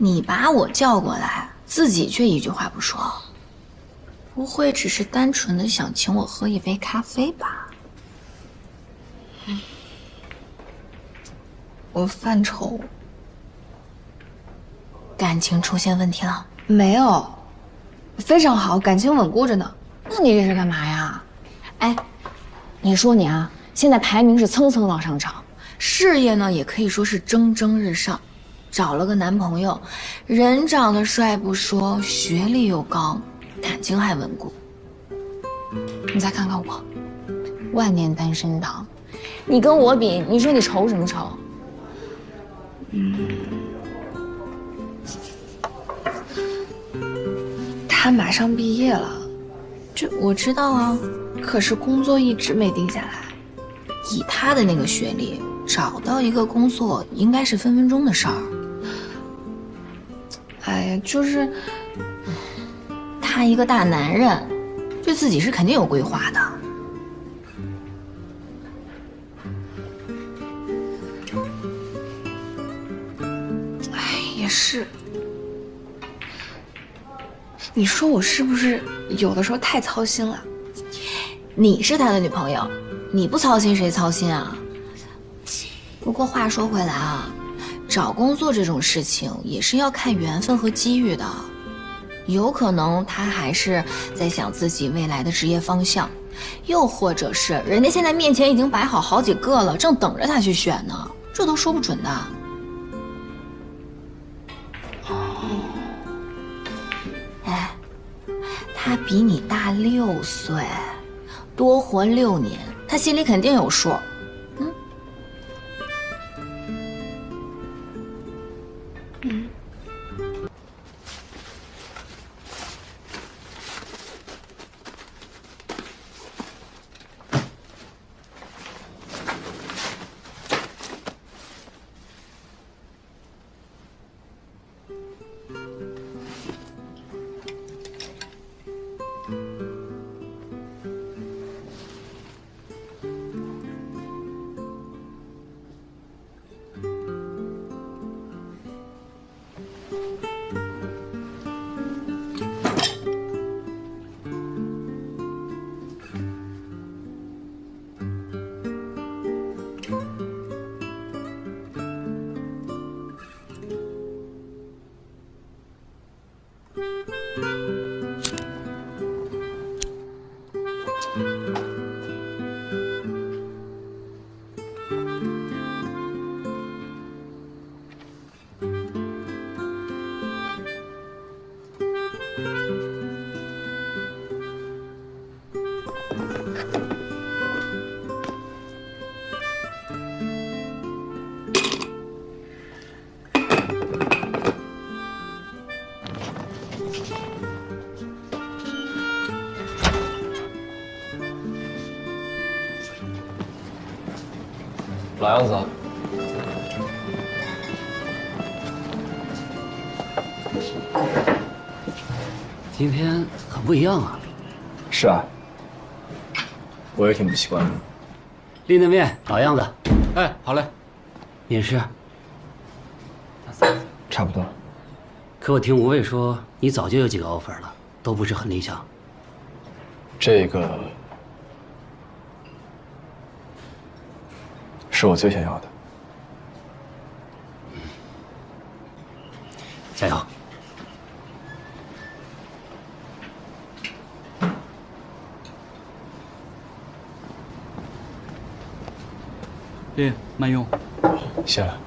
你把我叫过来，自己却一句话不说，不会只是单纯的想请我喝一杯咖啡吧？我犯愁，感情出现问题了？没有，非常好，感情稳固着呢。那你这是干嘛呀？哎，你说你啊，现在排名是蹭蹭往上涨，事业呢也可以说是蒸蒸日上，找了个男朋友，人长得帅不说，学历又高，感情还稳固。你再看看我，万年单身党，你跟我比，你说你愁什么愁？他马上毕业了，这我知道啊，可是工作一直没定下来。以他的那个学历，找到一个工作应该是分分钟的事儿。哎呀，就是他一个大男人，对自己是肯定有规划的。哎，也是。你说我是不是有的时候太操心了？你是他的女朋友，你不操心谁操心啊？不过话说回来啊，找工作这种事情也是要看缘分和机遇的，有可能他还是在想自己未来的职业方向，又或者是人家现在面前已经摆好好几个了，正等着他去选呢，这都说不准的。哎，他比你大6岁，多活6年，他心里肯定有数。老样子。今天很不一样啊。是啊，我也挺不习惯的。立那面，老样子。哎，好嘞。面试。差不多。可我听吴卫说，你早就有几个 offer 了，都不是很理想。这个是我最想要的。加油！练，慢用。谢了。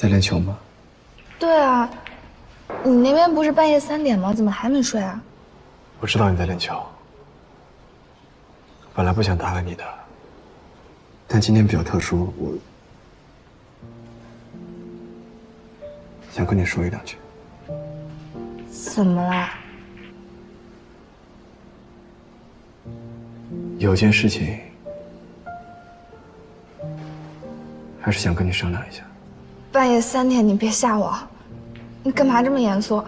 在练球吗？对啊，你那边不是半夜3点吗？怎么还没睡啊？我知道你在练球，本来不想打扰你的，但今天比较特殊，我想跟你说一两句。怎么啦？有件事情，还是想跟你商量一下。半夜3点，你别吓我！你干嘛这么严肃？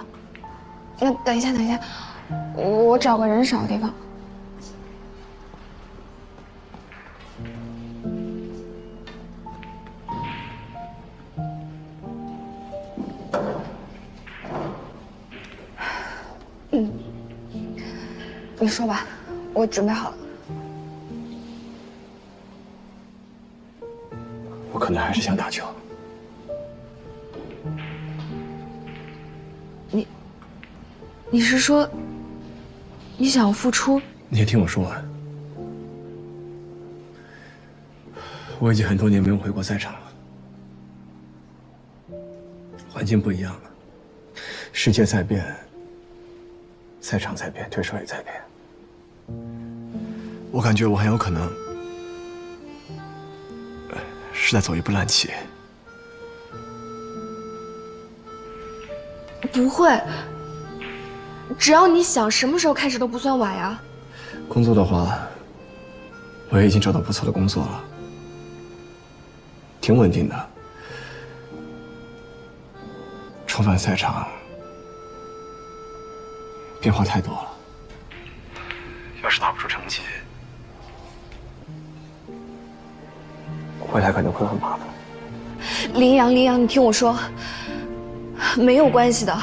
那等一下，我找个人少的地方。你说吧，我准备好了。我可能还是想打球。你是说，你想付出？你先听我说完。我已经很多年没有回过赛场了，环境不一样了，世界在变，赛场在变，对手也在变。我感觉我很有可能是在走一步烂棋。不会，只要你想，什么时候开始都不算晚呀。工作的话，我也已经找到不错的工作了，挺稳定的。重返赛场，变化太多了。要是打不出成绩，回来可能会很麻烦。林阳，你听我说，没有关系的。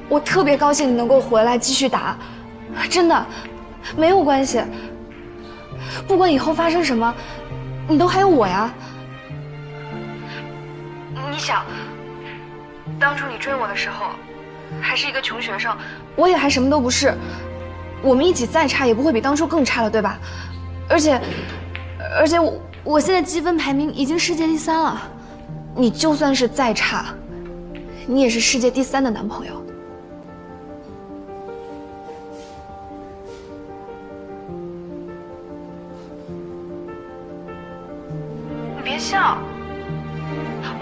我特别高兴你能够回来继续打，真的，没有关系。不管以后发生什么，你都还有我呀。你想，当初你追我的时候，还是一个穷学生，我也还什么都不是。我们一起再差也不会比当初更差了，对吧？而且我现在积分排名已经世界第3了，你就算是再差，你也是世界第3的男朋友。你别笑，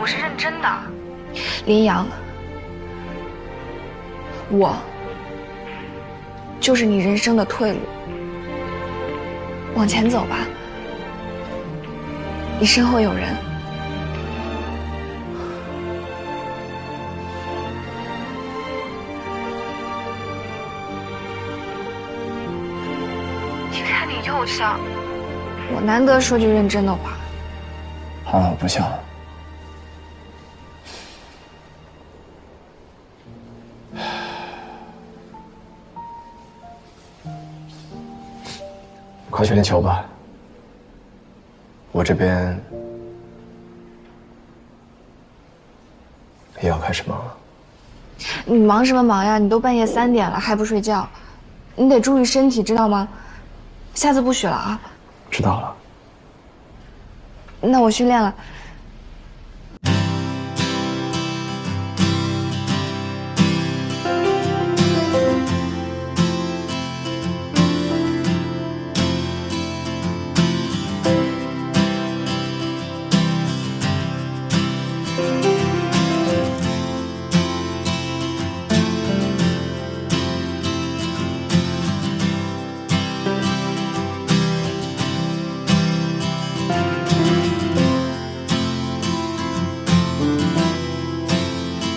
我是认真的。林阳，我就是你人生的退路，往前走吧，你身后有人。你看你又笑，我难得说句认真的话。好了，我不笑了。快去练球吧，我这边也要开始忙了。你忙什么忙呀？你都半夜3点了还不睡觉，你得注意身体，知道吗？下次不许了啊！知道了。那我训练了。